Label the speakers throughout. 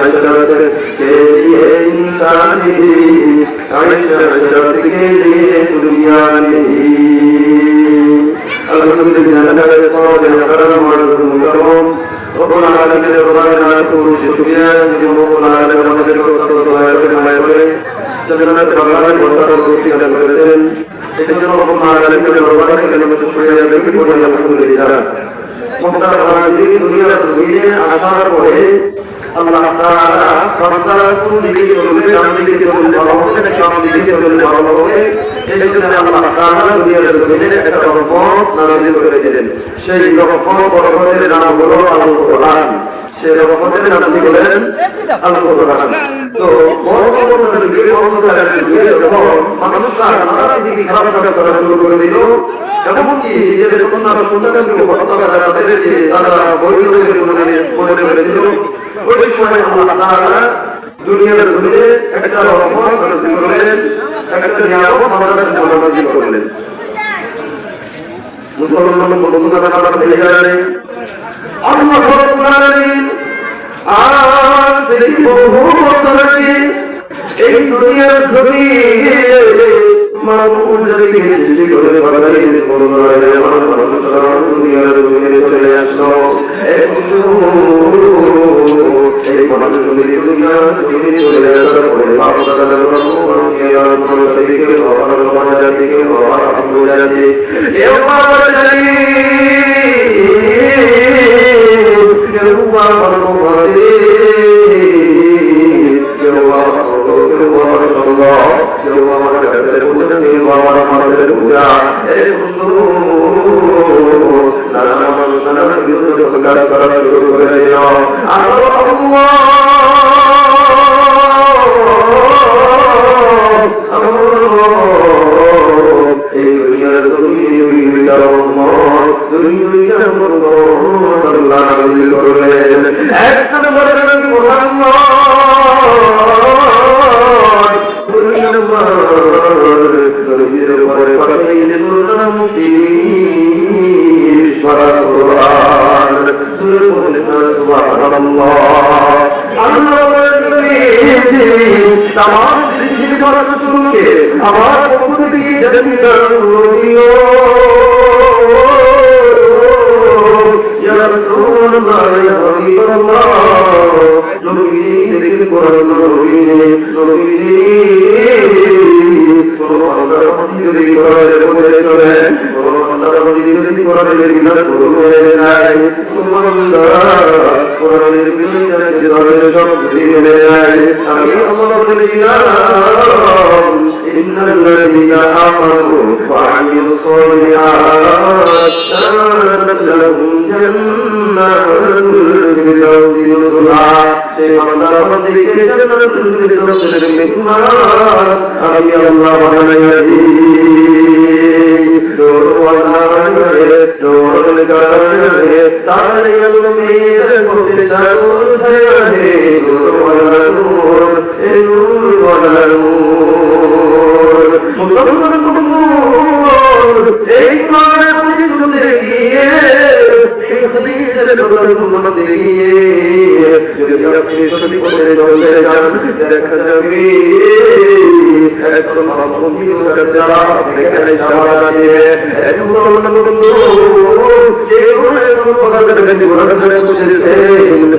Speaker 1: इशरत के लिए इंसानी, इशरत के लिए दुनिया नहीं। अल्हम्दुलिल्लाह करम और करम रब्बुल आलमीन रब्बाना तुम शुक्रिया जो रब्बुल आलमीन আমাদের উপর দয়া করে মায়া করে জান্নাত বাগান বসার তৌফিক দান করেছেন। এজন্য রব্বুল আলমিনের দরবারে কালিমা শুকরিয়া আদায় করি আলহামদুলিল্লাহ। মুহতারাম হাজিরিন, দুনিয়ার জমিনে আসার পরে আল্লাহ তাআলা সন্তানকে দিকে বলবে আমাদেরকে বলবে অবশ্যই কাম দিকে বলবে ভালো হবে। এই জন্য আল্লাহ তাআলা দুনিয়ার জমিনে একটা রহমত নাযিল করে দিলেন। সেই রহমত বরকতের নাম হলো আল কোরআন। সেই রহমতের নাম কি বলেন? আল কোরআন। তো বরকতের বিরোধিতার যখন মানুষ তার দিকে খারাপ কাজ করা শুরু করে দিল, এমনকি নিজেদের সন্তানকে হত্যা করা তাদেরকে তারা বৈধ মনে করেছিল, ওই সময় আল্লাহ তাআলা দুনিয়ার জমিনে একটা রহমত নাযিল করলেন, একটা নিয়ামত আমাদের জন্য নাযিল করলেন। মুসলমান বন্ধুরা আমার ভেবে গেলেন আল্লাহ রাব্বুল আলামিন আজ থেকে বহু বছর আগে এই দুনিয়ার জমিনে মানুষ যাদেরকে সৃষ্টি করে বানাইলেন দুনিয়ার জমিনে চলে আসলো। এই মানুষ দুনিয়ার জমিনে চলে আসার পরে আমার পক্ষ থেকে ইয়া রাসূলুল্লাহ ইয়া হাবিবাল্লাহ নবী দেখে কোরআন নবী কোরআনের মধ্যে দেখে কোরআনের মধ্যে চলে কোরআনের মধ্যে কোরআনের বিধান করবে নাই কোরআনের বিধান যে সব দিয়ে নেয় আমি আল্লাহ বলিলাম إن الذين آمنوا وعملوا الصالحات كانت لهم جنات الفردوس نزلا সেই বান্দাদেরকে জান্নাতুল ফিরদাউসের মেহমান আমি আল্লাহ বানাইয়া দিই। দৌড় লাগায়ে সারে আলমের মধ্যে সারুন ছায়ে নূর নূর এ নূর নূর মুসলমান এই কোরআনের প্রতি শুনতে গিয়ে এই হাদিসের মধ্যে গিয়ে যদি আপনি সঠিক পথে চলতে যান দেখা যাবে একদম আপনি যারা এখানে যাওয়া দিয়ে মুসলমান কোনো কথা থেকে ঘোরা করে বুঝেছেন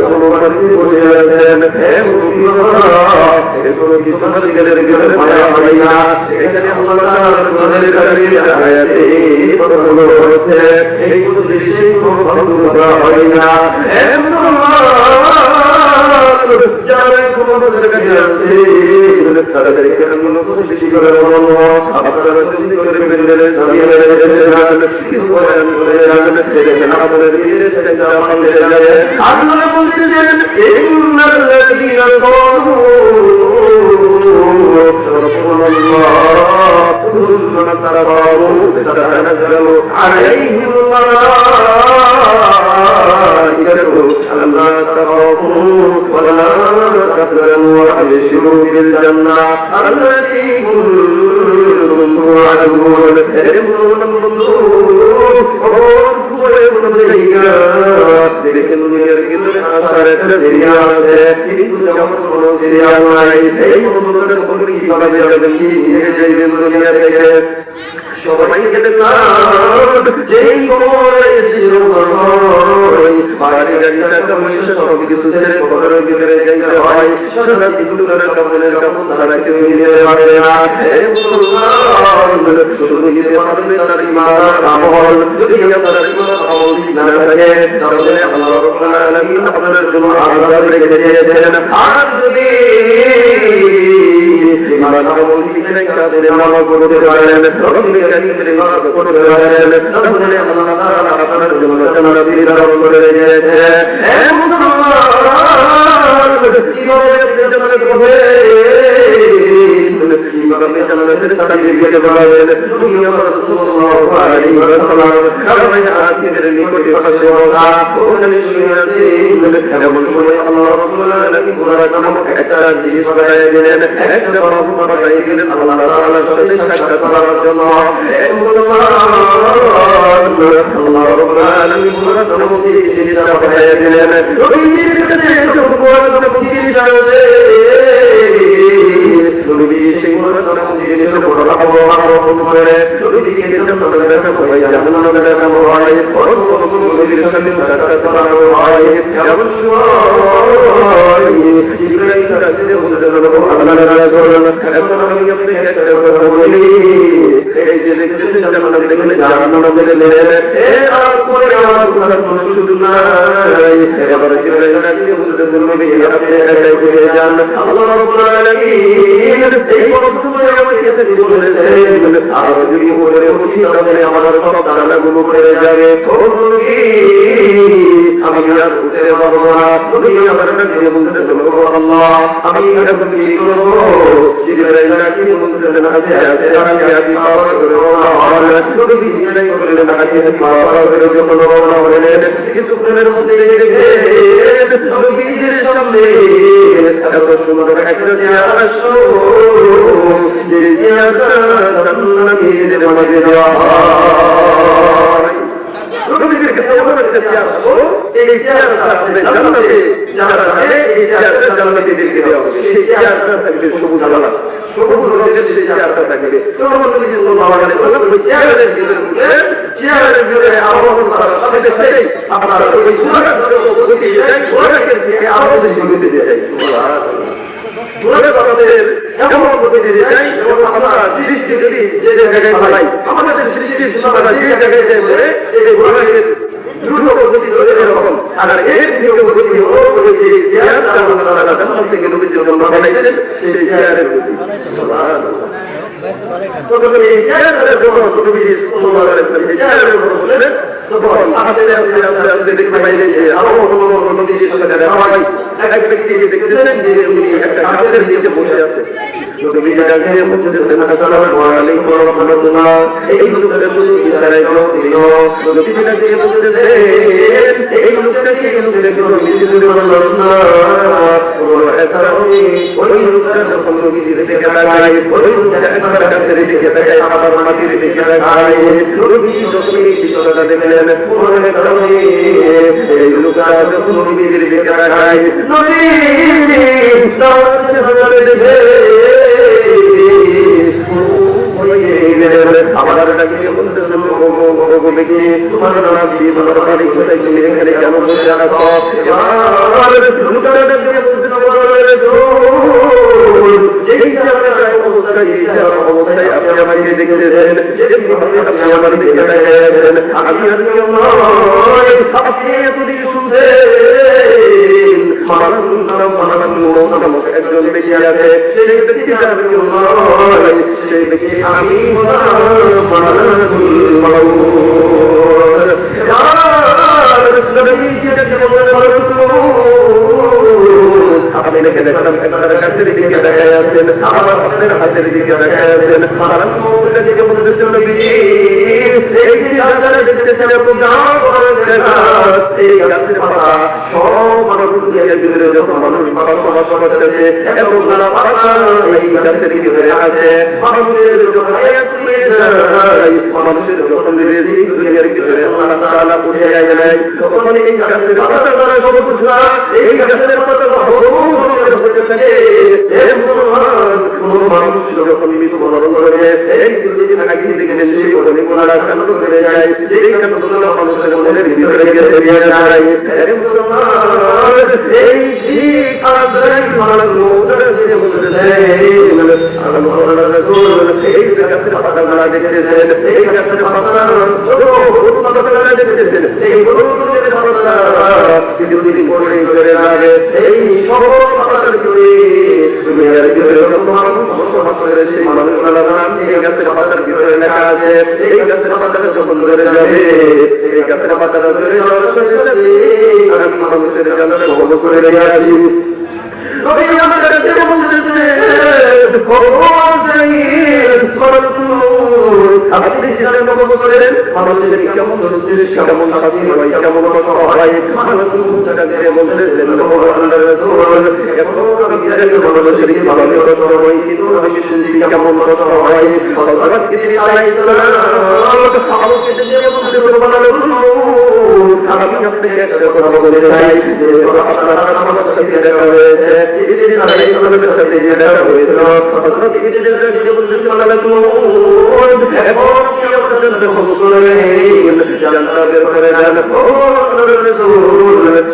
Speaker 1: কোনো বাড়িতে বসে আছেন কোনো কি তোমার গেলের গেলে মায়া হয় না। এখানে আল্লাহ তাআলার কোরআনের কারিমের আয়াতে কথাগুলো বলেছে এই উদ্দেশ্যে কোনো ভাবনা হয় না। যারা কোনো জায়গায় আছে তাদের এখানে কোনো বেশি করে বলবো আপনারা চিন্তা করে ফেললেন সামিয়া কিছু বয়ান করে যান দেখেন আপনাদের দিনের সেটা আমাদের জানে আল্লাহ বলেছেন ইন্নাল্লাযীনা ক্বালু ربنا الله ثم استقاموا تتنزل عليهم الملائكة ألا تخافوا ولا تحزنوا وأبشروا بالجنة التي كنتم বন্ধু আগুন এর বন্ধু খবর খুবই জায়গা দেখেন দুনিয়ার ভিতরে আসার একটা সিরিয়াল আছে কিন্তু যেমন কোনো সিরিয়াল নাই এই বন্ধুদের বন্ধু কিভাবে যাবেন কি নিয়ে যাইবেন দুনিয়া থেকে সবাই গেলেন না যেই করে বাড়ি গাড়ি টাকা পয়সা সব কিছু ছেড়ে ঘরের ভিতরে যাইতে হয় সারা দিন ধরে কামনের কাম সারা কেউ দিতে পারে না শুধু দিতে পারবে তার ইমান আমল যদি আপনার ইমান আমল না থাকে তাহলে আল্লাহ রাব্বুল আলামিন আপনার জন্য আযাব রেখে দিয়েছেন আর যদি ইমান আমল ঠিক রাখতে নামাজ পড়তে পারেন রব্বুল কারীমের ইবাদত করতে পারেন তাহলে আল্লাহ তাআলা আপনার জন্য জান্নাতের দারোয়ান করে দিয়েছে হে মুসলমান কিভাবে জান্নাত পাবে কিভাবে জান্নাতের সার্টিফিকেট পাবেন দুনিয়া রাসূলুল্লাহ আলাইহি ওয়াসাল্লাম কারণে আখিরের নিকটে বসে বলা ওখানে শুনে আছে এমন সময় আল্লাহ রাব্বুল আলামিন বুরাক নামক একটা জিনিস বানায় দিলেন একটা বড় বানায় দিলেন আল্লাহ তাআলার সাথে সাক্ষাৎ করার জন্য হে মুসলমান আল্লাহ রাব্বুল আলামিন বুরাক নামক জিনিসটা বানায় দিলেন ওই জিনিসটা যখন বুরাক নামক জিনিসটা হবে নবী সেই বুরাক নামক জিনিসের বড় আবহাওয়া করে নবীকে যখন দেখা হয় জান্নাতে দেখা হয় নবীর সাথে সাক্ষাৎ করা হয় এমন সময় জিবরাইল রাতে বলতে লাগলো আল্লাহর রাসূল এখন আমি আপনাকে একটা কথা বলি এই যে দেখছেন জান্নাতে গেলে জান্নাতে গেলে আর পরে আমার কোনো শুরু নাই এবার জিবরাইল রাতে বলতে নবী আপনি একাই করে যান আল্লাহ রাব্বুল আলামিন এই বক্তব্যে আমাকে বলেছেন আর যদি বলে উঠি তাহলে আমার সব দানাগুলো পড়ে যাবে আমি আর উঠতে পারবো না তুমি আমার কাছে বলতে আল্লাহ আমি এখন কি করবো জিবরাইল রাতে বলতেছেন আছে আছে আমি আগে পাওয়া করে রওনা তুমি জিবরাইল বললেন আগে পাওয়া করে যখন রওনা হলেন কিছুক্ষণের মধ্যে দেখবেন নবীজির সামনে এত সুন্দর একটা চেহারা আসলো যে চেহারা জান্নাতের মাঝে দেওয়া নবীজির এমন একটা চেহারা এই চেহারাটা আপনি জান্নাতে যারা যায় এই চেহারাটা জান্নাতে দেখতে হবে সেই চেহারাটা থাকবে সবুজ আলো সবুজ রঙের সেই চেহারাটা থাকবে তখন নবী সাল্লাল্লাহু আলাইহি ওয়াসাল্লাম ওই চেহারার ভিতরে আরোহণ করার সাথে সাথে আপনার ওই পুরাটা গতি যায় পুরাটাকে দিয়ে আরো বেশি গতি দিয়ে যায় সুবহানাল্লাহ পুরাটা আমাদের এমন গতি দিয়ে যায় এবং আমরা সৃষ্টি যদি যে জায়গায় ফেলাই আমাদের সৃষ্টি সুন্দর যে জায়গায় যায় এই পুরাটাকে দ্রুত গতি ধরে এরকম আর এর থেকে গতি হলো যে জিয়ারত আল্লাহ তাআলা জান্নাত থেকে নবীর জন্য বানাইছেন সেই জিয়ারের গতি সুবহানাল্লাহ তখন এই জিয়ারের জন্য নবী সাল্লাল্লাহু আলাইহি ওয়াসাল্লাম জিয়ারের বলেন তখন আস্তে আস্তে দেখতে পাইলেন যে আরো নবীর সাথে দেখা হয় এক ব্যক্তি যে দেখছিলেন যে উনি একটা গাছের নিচে বসে আছে নবী ডাকে বলতেছেন আসসালামু আলাইকুম ওয়া রাহমাতুল্লাহ এই লোকটা শুধু ইশারায় দিল নবী ডাকে বলতেছেন এই লোকটাকে নিচে দূরে বলল না ওরা এছাড়া ওই লোকটা যখন নবী দিকে তাকায় ওই লোকটা একটা গাছের দিকে তাকায় আবার মাটির দিকে তাকায় নবী যখন এই চিত্রটা দেখলেন মনে করলেন এই লোকটা যখন নবীর দিকে তাকায় নবী তার চেহারা দেখে আমার ডাকিয়ে বলতেছেন ওগো দেখি তোমার নাকি তোমার বাড়ি কোথায় তুমি এখানে কেন বসে আছো আমার লোকটা ডাকিয়ে বলতেছেন আমার রাসূল যেই জায়গায় অবস্থায় আপনি আমাকে দেখেছেন যেমনি ভাবে আপনি আমার দিকে তাকিয়েছেন আমি আপনি এতদিন শুনছেন নামক একজন ব্যক্তি আছে সেই ব্যক্তিটা সেই ব্যক্তি আমি আপনি দেখে দেখলাম একবার কাছের দিকে দেখা যাচ্ছেন, আমার আপনার হাতের দিকে দেখা যাচ্ছেন। আমার মৌতের দিকে বলতেছেন নবী, এই যে গাছটা দেখতেছেন এরকম গাছ এই গাছের পাতা সব মানুষ দুনিয়ার ভিতরে যত মানুষ বসবাস করতেছে এবং তারা পাতা এই গাছের ভিতরে আছে। মানুষের যখন এক হয়ে যায়, মানুষের যখন রিজিক দুনিয়ার ভিতরে আল্লাহ তাআলা উঠে যায়, তখন এই গাছের পাতা দ্বারা সবুজ গাছ, এই গাছের পাতা হতে থাকে। মুসলমান কোন মানুষ যখন মৃত্যুবরণ করে এই দুনিয়া আগে থেকে সেই অনেকগুলা কাণ্ড করে যায়, যেই কাণ্ডগুলো মানুষের মনের ভিতরে গেছে যায়। মুসলমান এই ঠিক কাজটাই মানুষের দিনে বলতেছে আল্লাহর রাসূল এই গাছের পাতাগুলো দেখতেছেন, এই গাছের পাতা ছোট পাতাগুলো দেখতেছেন, এই বড় গাছের পাতা কিছুদিন পরে করে যাবে। এই সব পাতার ভিতরে দুনিয়ার ভিতরে যত মানুষ বসবাস করে সেই মানুষগুলো এই গাছের পাতার ভিতরে লেখা আছে। এই গাছের পাতাটা যখন ধরে যাবে, এই গাছের পাতাটা ধরে যাওয়ার সাথে সাথে আমি মানুষের জানালে ভোগ করে রেখে আসি। নবী আমাদের কাছে বলতেছে আপনি জানেন নবী করেন মানুষের কেমন রসুলের কেমন শাস্তি হয়, কেমন কথা হয়। মানুষ মুখটাকে বলতেছেন আল্লাহর রাসূল এমন আমি জানি মানুষের ভালো কথা হয়, কিন্তু আমি শুনছি কেমন কথা হয়। হযরত ইদ্রিস আলাইহিস সালাম আমাকে দিয়ে বলতে আমি আপনাকে একটা কথা বলতে চাই যে আপনারা আমার সাথে দেখা হয়েছে, ইদ্রিস আলাইহিস সালামের সাথে দেখা হয়েছিল। হযরত ইদ্রিস আলাইহিস সালাম এবং কি আপনাদের মুসলমান জান্নাতের করে যান ও আল্লাহর রাসূল।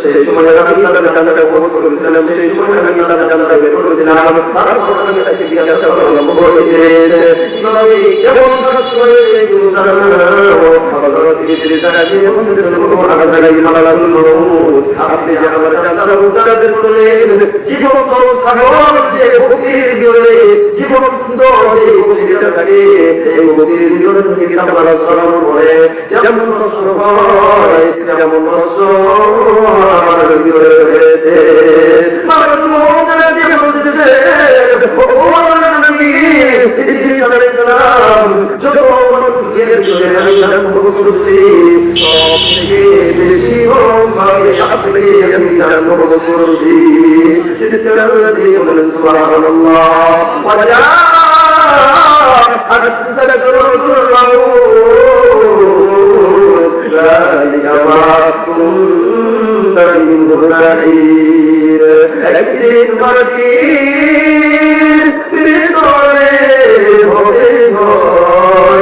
Speaker 1: সেই সময় আমি তাদের জান্নাতে প্রবেশ করেছিলাম, সেই সময় আমি তাদের জান্নাতে বের করেছিলাম। তারপর আমি তাকে জিজ্ঞাসা করলাম বলেছে নবী কেমন শাস্তি হয়েছে হযরত ইদ্রিস আলাইহিস আপনি যে আমার জান্নাতের উত্তরাদের করলেন জীবন্ত সাগর যে গভীর গলে জীবন্ত যে গভীরতা থাকে, এই গভীর গলে থেকে আমরা স্মরণ করে যেমন কষ্ট হয় তেমন কষ্ট আমার ভিতরে রয়েছে। আমার মনে যে বলতেছে ভগবান নবী ইদ্রিস আলাইহিস সালাম যত মানুষ দুনিয়ার ভিতরে আমি জান্নাত ভোগ করছি সবথেকে বেশি ভাবে আপনি আমি জান্নাত ভোগ করছি। চিৎকার দিয়ে বলেন সুবহানাল্লাহ। ওয়া أكثركم ذلك ما كنت منه بعيد একদিন মাটির ভিতরে হবে ঘরে মোর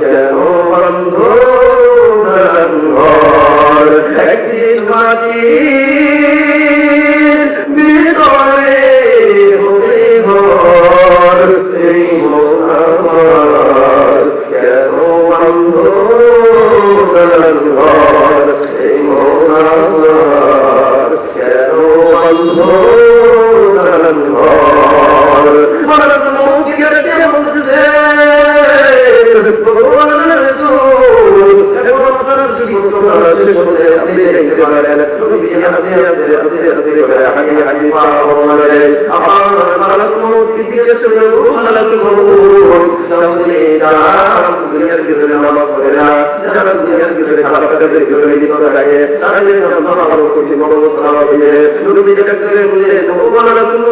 Speaker 1: কেন অন্ধকার ঘর। একদিন মাটির ভিতরে হবে ঘর, সেই মোর আমার কেন অন্ধকার ঘর, সেই মোর আমার কেন অন্ধকার ঘর। মানব মুক্তির দেব বলছে ভগবান রাসূল এবং তার জীবন শেষ হলে আপনি দেখতে পারেন নবী হাসি হাসি হাসি হাসি করে হাসি হাসি পাওয়ালে আমার মানব মুক্তির দিকে শুনে মানব সামনে যারা দুনিয়ার ভিতরে নামাজ পড়ে না, যারা দুনিয়ার ভিতরে খারাপ কাজের ভিতরে লিপ্ত থাকে, তাদের জন্য আরো কঠিন অবস্থা হবে। নবী যেটা করে বলে ভগবান রাসূল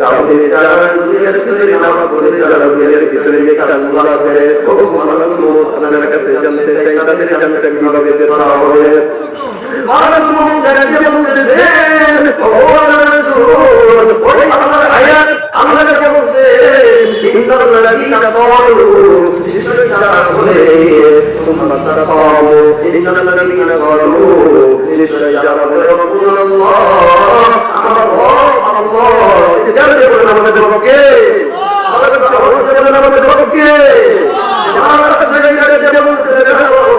Speaker 1: তাহলে যারা দুনিয়ার ভিতরে নামাজ পড়ে, যারা দুনিয়ার ভিতরে কাজগুলো করে ভগবান রাসূল তাদের কাছে জানতে চাই তাদের জানতে কিভাবে দেওয়া হবে। মানব যারা যে বলতেছেন ভগবান রাসূল ওই আল্লাহর আয়াত আল্লাহ যারা বলছে ইন্নাল্লাযীনা ক্বালু নিশ্চয় যারা বলে তোমরা তারা পাও, ইন্নাল্লাযীনা ক্বালু নিশ্চয় যারা বলে রব্বুনাল্লাহ আল্লাহ যারা বলে আমাদের রবকে আমাদের রবকে যারা বলছে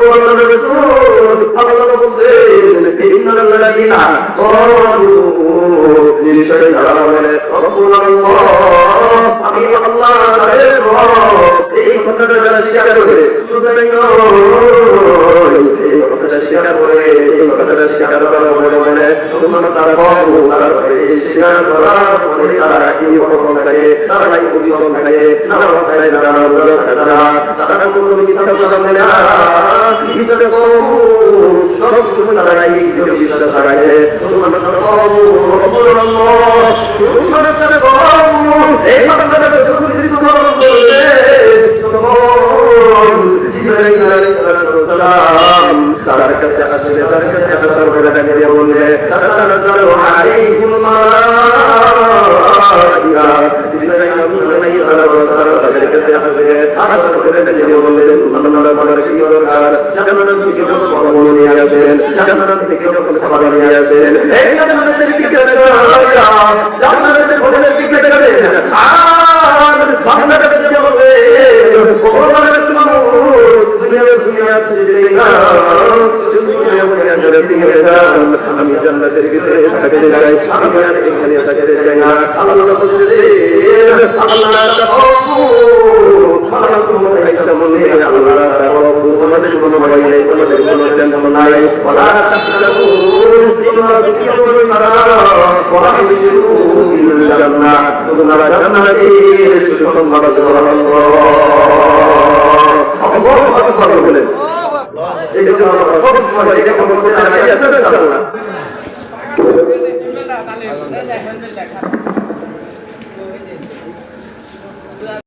Speaker 1: ভগবান রাসূল আল্লাহ বলছেন ইন্নাল্লাযীনা ক্বালু নিশ্চয় যারা বলে রব্বুনাল্লাহ আমি আল্লাহ তাদের রব, এই কথাটা যারা স্বীকার করে সুতরাং এই কথাটা স্বীকার করে এই কথাটা স্বীকার বয়ান করার পরে তারা এই অপকর্ম খায়, তারা এই অভিযোগ খায়, নামাজ খায় না, রোজা খায় না, তারা কোনো মিথ্যা কথা বলে না, ভিতরে সব সময় তারা এই বিশ্বাস হারায়। তোমার তারা এই কথাটা যুদ্ধ করবে তার কাছে আসলে তার কাছে আসার পরে দাঁড়িয়ে বললে তাতানাজ্জালু আলাইহিল মালাইকা তাদের কাছে আসবে আসার পরে দাঁড়িয়ে বললে আল্লাহ তাআলার কি দরকার জান্নাত থেকে যখন কর্ম নিয়ে আসেন জান্নাত থেকে যখন খাবার নিয়ে আসেন এই জান্নাতের দিকে জান্নাতের ভোজনের দিকে যাবেন আর বাংলাটা যেতে হবে ওখানে তোমার আমি জান্নাতের ভিতরে থাকতে চাই, আমি আর এখানে থাকতে চাই না। আল্লাহ বলছে আল্লাহ তোমাদের কোনো ভয় নেই, তোমাদের কোনো টেনশন নাই। তোমরা জান্নাতের সুসংবাদ গ্রহণ করো। বলেন এই জন্য এটা বলতে